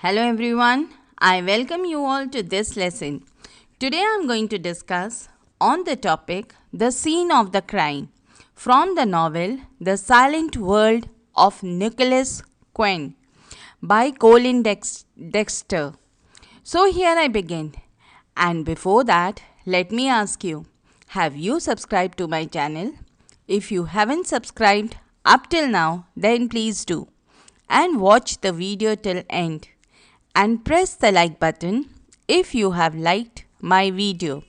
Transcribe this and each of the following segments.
Hello everyone, I welcome you all to this lesson. Today I am going to discuss on the topic The Scene of the Crime from the novel The Silent World of Nicholas Quinn by Colin Dexter. So here I begin. And before that, let me ask you, have you subscribed to my channel? If you haven't subscribed up till now, then please do. And watch the video till end. And press the like button if you have liked my video.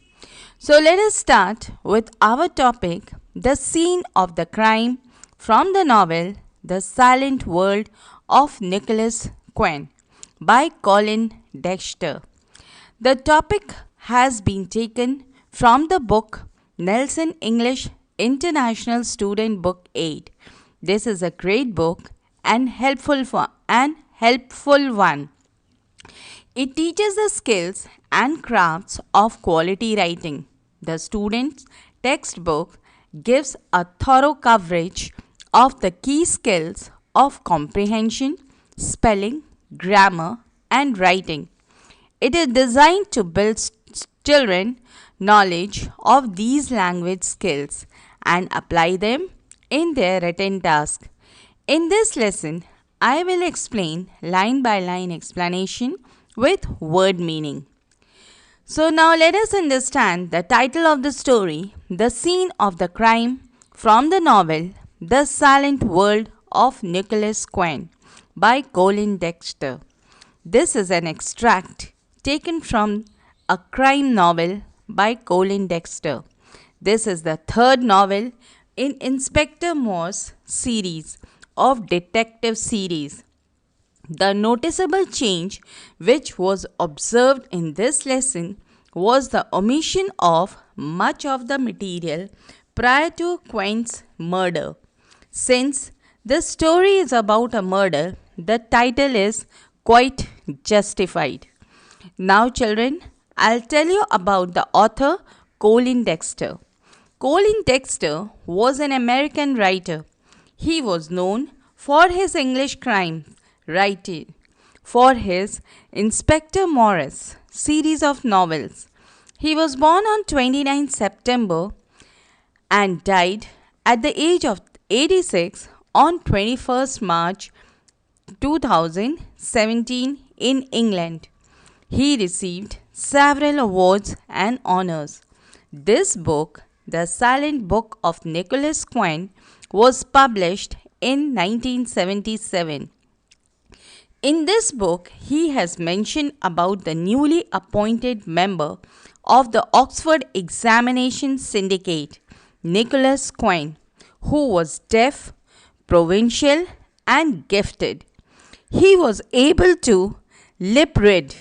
So let us start with our topic, The Scene of the Crime from the novel The Silent World of Nicholas Quinn by Colin Dexter. The topic has been taken from the book Nelson English International Student Book 8. This is a great book and helpful one. It teaches the skills and crafts of quality writing. The student's textbook gives a thorough coverage of the key skills of comprehension, spelling, grammar, and writing. It is designed to build children knowledge of these language skills and apply them in their written task. In this lesson, I will explain line by line explanation with word meaning. So now let us understand the title of the story, The Scene of the Crime from the novel The Silent World of Nicholas Quinn by Colin Dexter. This is an extract taken from a crime novel by Colin Dexter. This is the third novel in Inspector Morse series of detective series. The noticeable change which was observed in this lesson was the omission of much of the material prior to Quinn's murder. Since the story is about a murder, the title is quite justified. Now children, I'll tell you about the author Colin Dexter. Colin Dexter was an American writer. He was known for his English crime writing, for his Inspector Morse series of novels. He was born on 29 September and died at the age of 86 on 21st March 2017 in England. He received several awards and honors. This book, The Silent Book of Nicholas Quinn, was published in 1977. In this book, he has mentioned about the newly appointed member of the Oxford Examination Syndicate, Nicholas Quinn, who was deaf, provincial, and gifted. He was able to lip read,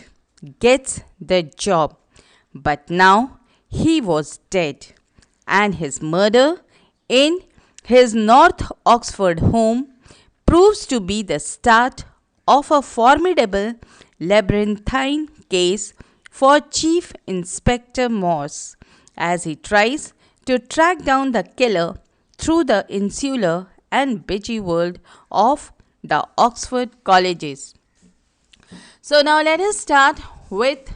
gets the job, but now he was dead, and his murder in his North Oxford home proves to be the start of a formidable labyrinthine case for Chief Inspector Morse as he tries to track down the killer through the insular and busy world of the Oxford colleges. So now let us start with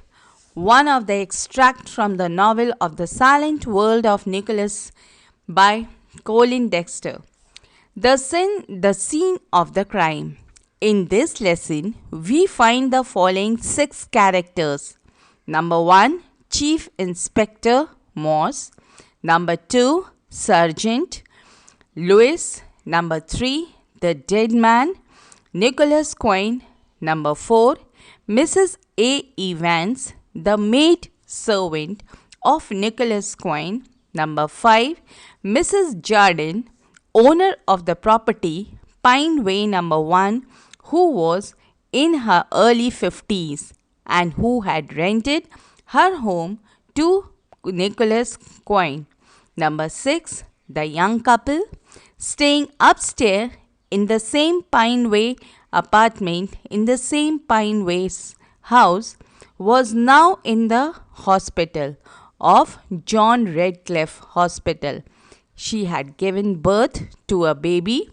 one of the extracts from the novel of The Silent World of Nicholas by Colin Dexter. The scene of the crime. In this lesson, we find the following 6 characters. Number 1, Chief Inspector Morse. Number 2, Sergeant Lewis. Number 3, the dead man, Nicholas Quinn. Number 4, Mrs. A. Evans, the maid servant of Nicholas Quinn. Number 5, Mrs. Jardine, owner of the property Pine Way Number 1, who was in her early 50s and who had rented her home to Nicholas Quinn. Number 6, the young couple staying upstairs in the same Pine Way apartment in the same Pine Way house was now in the hospital of John Redcliffe Hospital. She had given birth to a baby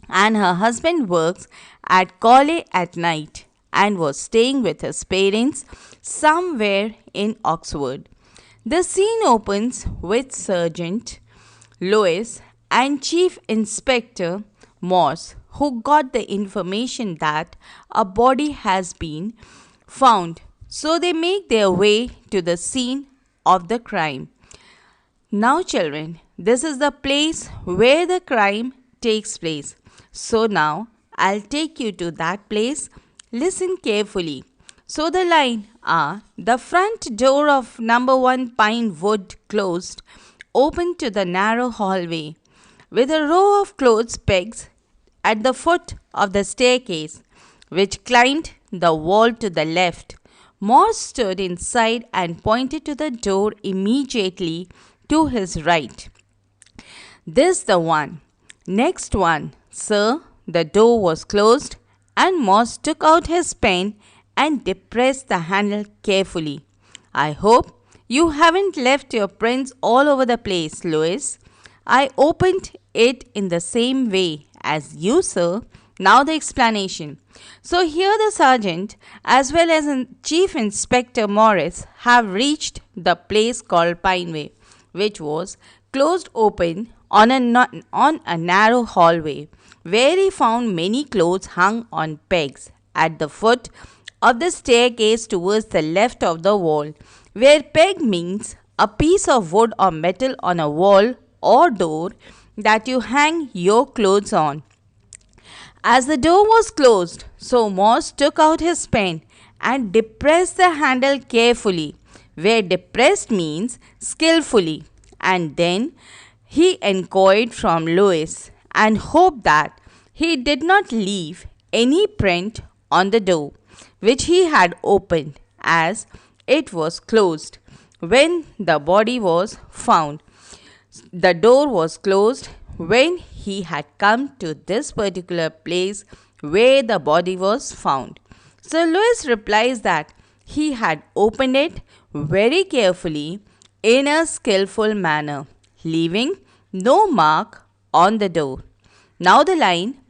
and her husband works at College at night and was staying with his parents somewhere in Oxford. The scene opens with Sergeant Lewis and Chief Inspector Morse, who got the information that a body has been found. So they make their way to the scene of the crime. Now, children, this is the place where the crime takes place. So now I'll take you to that place. Listen carefully. So the line are: the front door of number 1 Pine Wood closed, open to the narrow hallway, with a row of clothes pegs at the foot of the staircase, which climbed the wall to the left. Morse stood inside and pointed to the door immediately to his right. This the one. Next one, sir. The door was closed and Morse took out his pen and depressed the handle carefully. I hope you haven't left your prints all over the place, Lewis. I opened it in the same way as you, sir. Now the explanation. So here the sergeant as well as Chief Inspector Morris have reached the place called Pineway, which was closed open on a narrow hallway, where he found many clothes hung on pegs at the foot of the staircase towards the left of the wall, where peg means a piece of wood or metal on a wall or door that you hang your clothes on. As the door was closed, so Morse took out his pen and depressed the handle carefully, where depressed means skillfully, and then he inquired from Lewis and hoped that he did not leave any print on the door, which he had opened, as it was closed when the body was found. The door was closed when he had come to this particular place where the body was found. So Lewis replies that he had opened it very carefully in a skillful manner, leaving no mark on the door. Now the line.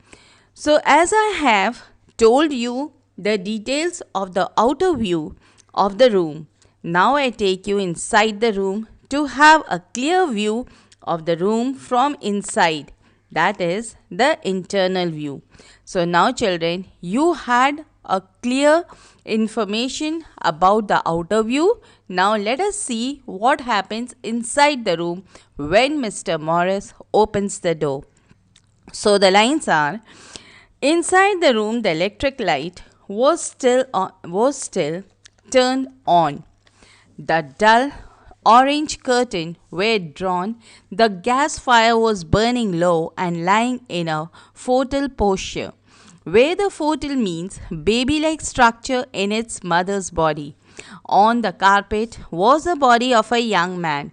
So as I have told you the details of the outer view of the room, now I take you inside the room to have a clear view of the room from inside. That is the internal view. So now children, you had a clear information about the outer view. Now let us see what happens inside the room when Mr. Morris opens the door. So the lines are: inside the room the electric light was still turned on. The dull orange curtain were drawn. The gas fire was burning low and lying in a foetal posture, where the foetal means baby-like structure in its mother's body. On the carpet was the body of a young man.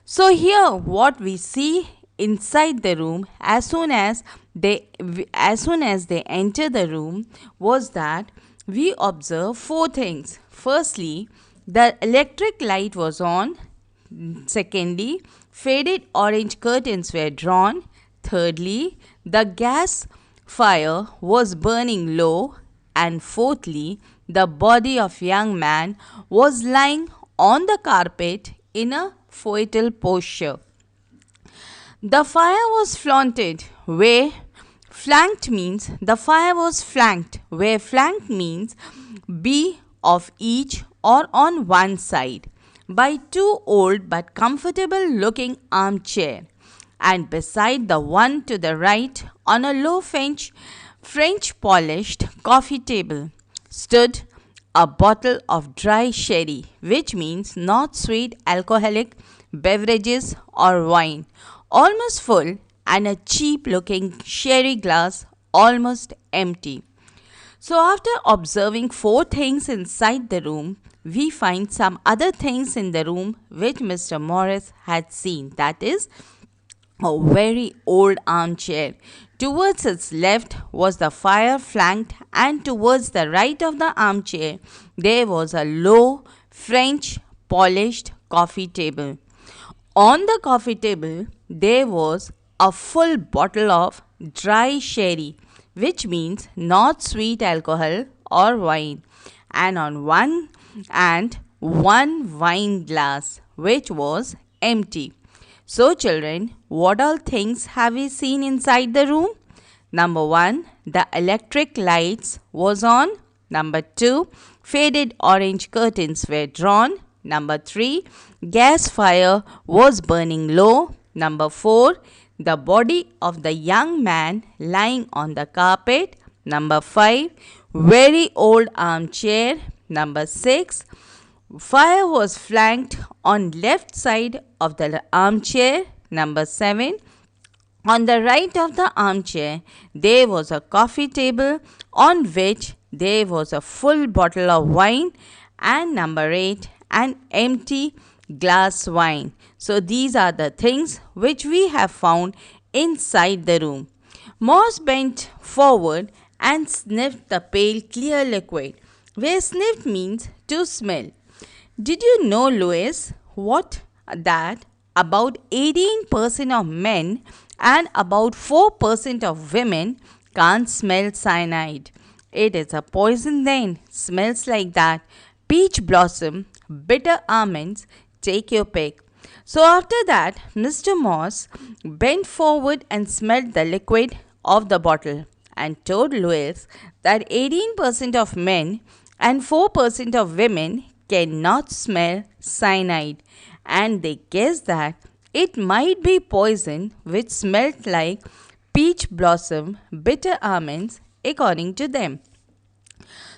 So here what we see inside the room as soon as they enter the room was that we observe four things. Firstly, the electric light was on. Secondly, faded orange curtains were drawn. Thirdly, the gas fire was burning low. And fourthly, the body of young man was lying on the carpet in a foetal posture. The fire was flanked where flanked means the fire was flanked where flanked means be of each or on one side by two old but comfortable looking armchair, and beside the one to the right on a low French polished coffee table stood a bottle of dry sherry, which means not sweet alcoholic beverages or wine, almost full, and a cheap looking sherry glass almost empty. So after observing four things inside the room, we find some other things in the room which Mr. Morris had seen. That is a very old armchair. Towards its left was the fire flanked, and towards the right of the armchair there was a low French polished coffee table. On the coffee table there was a full bottle of dry sherry, which means not sweet alcohol or wine, and on one wine glass which was empty. So children, what all things have we seen inside the room? Number 1, the electric lights was on. Number 2, faded orange curtains were drawn. Number 3, gas fire was burning low. Number 4, the body of the young man lying on the carpet. Number 5, very old armchair. Number 6, fire was flanked on left side of the armchair. Number 7, on the right of the armchair, there was a coffee table on which there was a full bottle of wine, and number 8, an empty glass wine. So these are the things which we have found inside the room. Morse bent forward and sniffed the pale clear liquid, where sniffed means to smell. Did you know, Louis, that about 18% of men and about 4% of women can't smell cyanide? It is a poison then, smells like that. Peach blossom, bitter almonds, take your pick. So after that, Mr. Morse bent forward and smelled the liquid of the bottle and told Louis that 18% of men and 4% of women cannot smell cyanide, and they guessed that it might be poison which smelled like peach blossom, bitter almonds, according to them.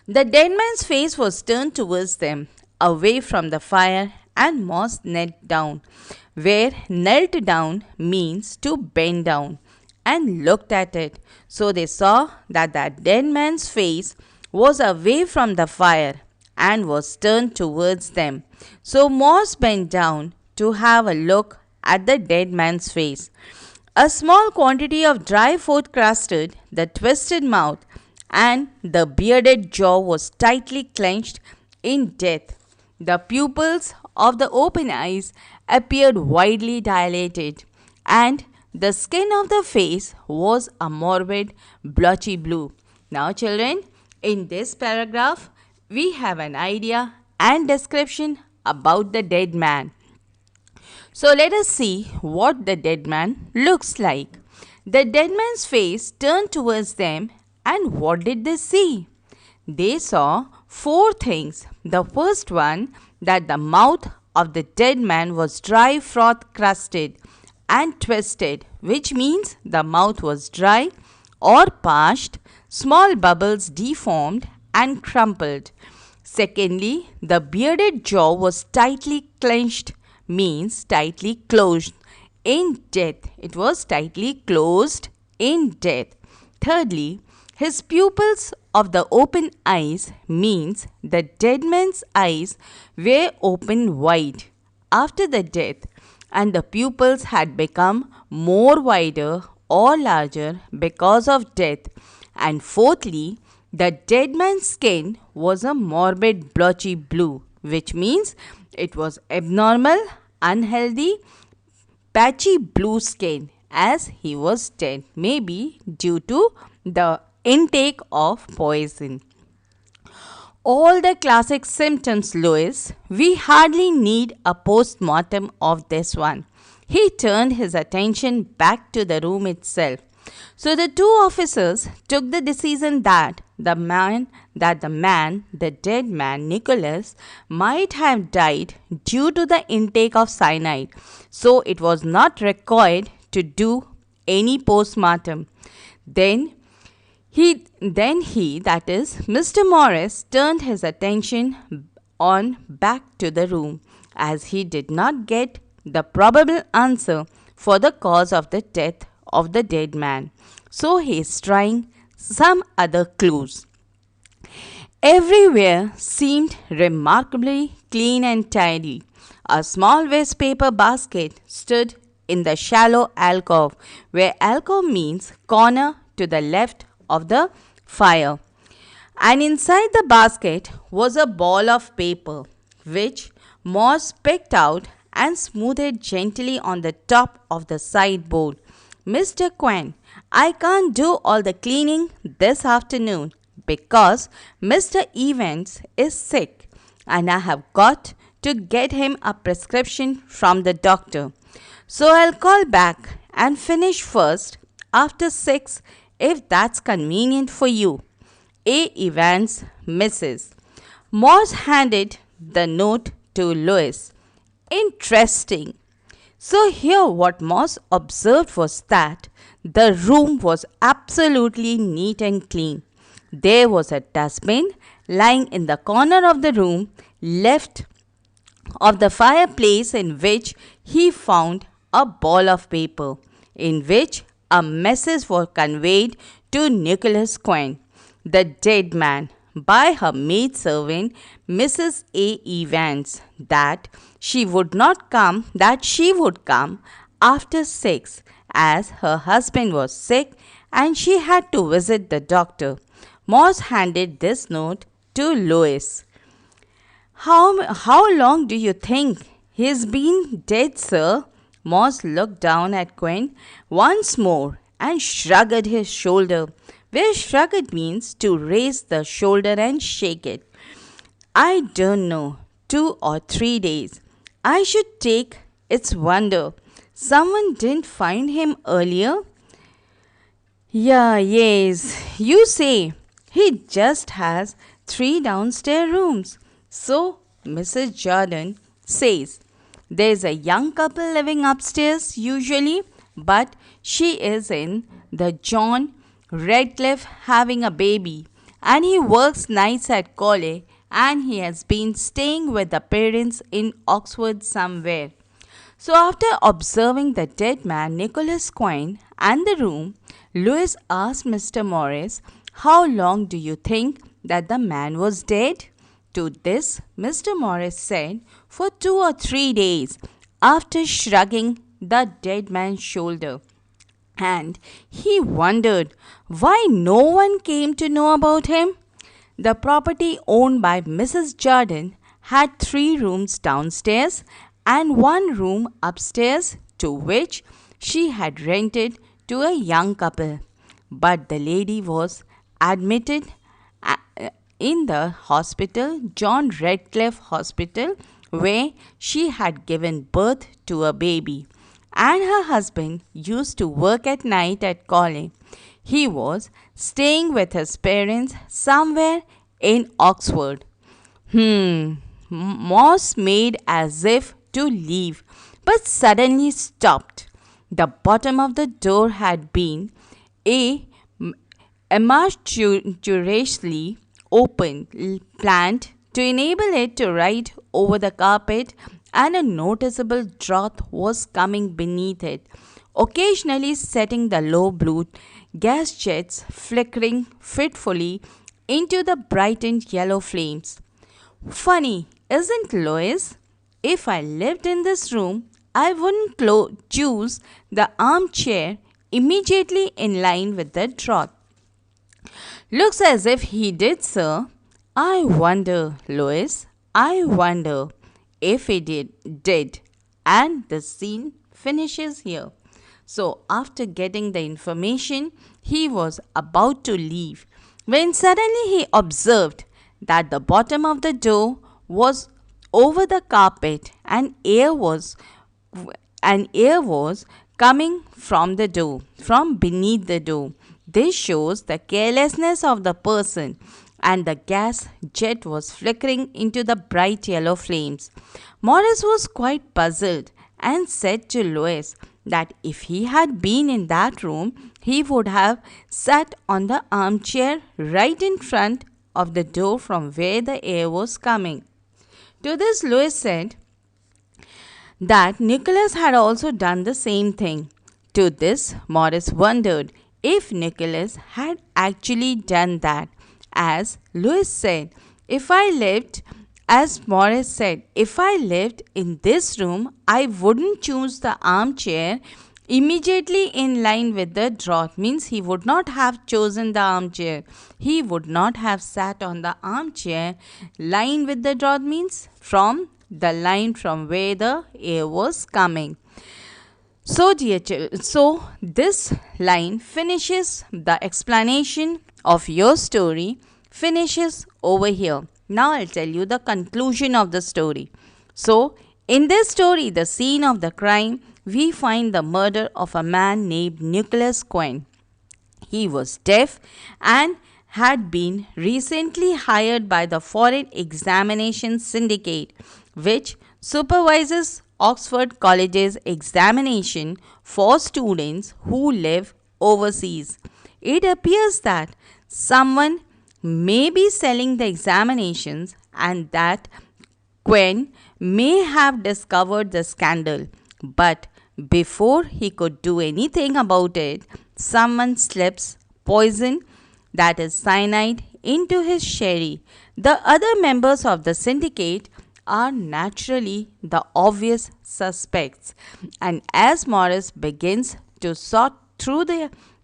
The dead man's face was turned towards them, away from the fire, and Morse knelt down, where knelt down means to bend down, and looked at it. So they saw that dead man's face was away from the fire and was turned towards them. So Morse bent down to have a look at the dead man's face. A small quantity of dry food crusted the twisted mouth, and the bearded jaw was tightly clenched in death. The pupils of the open eyes appeared widely dilated, and the skin of the face was a morbid, blotchy blue. Now, children, in this paragraph, we have an idea and description about the dead man. So let us see what the dead man looks like. The dead man's face turned towards them, and what did they see? They saw 4 things. The first one, that the mouth of the dead man was dry froth crusted and twisted, which means the mouth was dry or parched, small bubbles deformed and crumpled. Secondly, the bearded jaw was tightly clenched, means tightly closed in death. It was tightly closed in death. Thirdly, his pupils of the open eyes means the dead man's eyes were open wide after the death, and the pupils had become more wider or larger because of death. And fourthly, the dead man's skin was a morbid blotchy blue, which means it was abnormal, unhealthy, patchy blue skin as he was dead, maybe due to the intake of poison. All the classic symptoms, Louis. We hardly need a post-mortem of this one. He turned his attention back to the room itself. So the 2 officers took the decision that the dead man, Nicholas, might have died due to the intake of cyanide. So it was not required to do any post-mortem. Then he, that is, Mr. Morse, turned his attention on back to the room, as he did not get the probable answer for the cause of the death of the dead man. So he is trying some other clues. Everywhere seemed remarkably clean and tidy. A small waste paper basket stood in the shallow alcove, where alcove means corner to the left of the fire. And inside the basket was a ball of paper, which Morse picked out and smoothed gently on the top of the sideboard. Mr. Quinn, I can't do all the cleaning this afternoon. because Mr. Evans is sick and I have got to get him a prescription from the doctor. So I'll call back and finish first after 6 if that's convenient for you. A. Evans, Mrs. Morse handed the note to Louis. Interesting. So here what Morse observed was that the room was absolutely neat and clean. There was a dustbin lying in the corner of the room left of the fireplace in which he found a ball of paper in which a message was conveyed to Nicholas Quinn, the dead man, by her maidservant Mrs. A. Evans, that she would come after 6 as her husband was sick and she had to visit the doctor. Morse handed this note to Louis. How long do you think he's been dead, sir? Morse looked down at Quinn once more and shrugged his shoulder, where shrug means to raise the shoulder and shake it. I don't know, 2 or 3 days. I should take its wonder. Someone didn't find him earlier? Yes, you say. He just has 3 downstairs rooms. So, Mrs. Jordan says, there's a young couple living upstairs usually, but she is in the John Redcliffe having a baby, and he works nights at college, and he has been staying with the parents in Oxford somewhere. So after observing the dead man Nicholas Quinn and the room, Louis asked Mr. Morris, how long do you think that the man was dead? To this, Mr. Morris said, for 2 or 3 days, after shrugging the dead man's shoulder. And he wondered why no one came to know about him. The property owned by Mrs. Jordan had 3 rooms downstairs and 1 room upstairs, to which she had rented to a young couple. But the lady was admitted in the hospital, John Redcliffe Hospital, where she had given birth to a baby, and her husband used to work at night at college. He was staying with his parents somewhere in Oxford. Morse made as if to leave, but suddenly stopped. The bottom of the door had been amateurously open, planned to enable it to ride over the carpet, and a noticeable draught was coming beneath it, occasionally setting the low blue gas jets flickering fitfully into the brightened yellow flames. Funny, isn't Louis? If I lived in this room, I wouldn't choose the armchair immediately in line with the draught. Looks as if he did, sir. I wonder, Louis, I wonder if he did. And the scene finishes here. So after getting the information, he was about to leave when suddenly he observed that the bottom of the door was over the carpet and air was coming from the door, from beneath the door. This shows the carelessness of the person, and the gas jet was flickering into the bright yellow flames. Morris was quite puzzled and said to Louis that if he had been in that room, he would have sat on the armchair right in front of the door from where the air was coming. To this, Louis said that Nicholas had also done the same thing. To this, Morris wondered if Nicholas had actually done that. As Louis said, if I lived in this room, I wouldn't choose the armchair immediately in line with the draught. Means he would not have chosen the armchair. He would not have sat on the armchair. Line with the draught means from the line from where the air was coming. So this line finishes the explanation of your story. finishes over here. Now I'll tell you the conclusion of the story. So, in this story, the scene of the crime, we find the murder of a man named Nicholas Quinn. He was deaf and had been recently hired by the Foreign Examination Syndicate, which supervises Oxford College's examination for students who live overseas. It appears that someone may be selling the examinations and that Quinn may have discovered the scandal, but before he could do anything about it, someone slips poison, that is cyanide, into his sherry. The other members of the syndicate are naturally the obvious suspects, and as Morris begins to sort through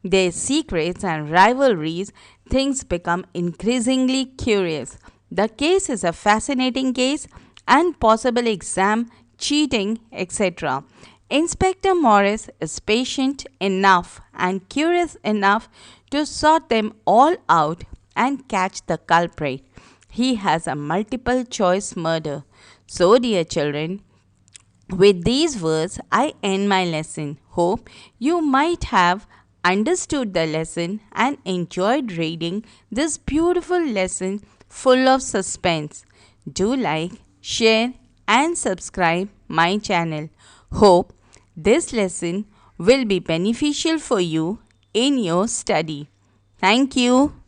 their secrets and rivalries, things become increasingly curious. The case is a fascinating case and possible exam cheating, etc. Inspector Morris is patient enough and curious enough to sort them all out and catch the culprit. He has a multiple choice murder. So, dear children, with these words, I end my lesson. Hope you might have understood the lesson and enjoyed reading this beautiful lesson full of suspense. Do like, share, and subscribe my channel. Hope this lesson will be beneficial for you in your study. Thank you.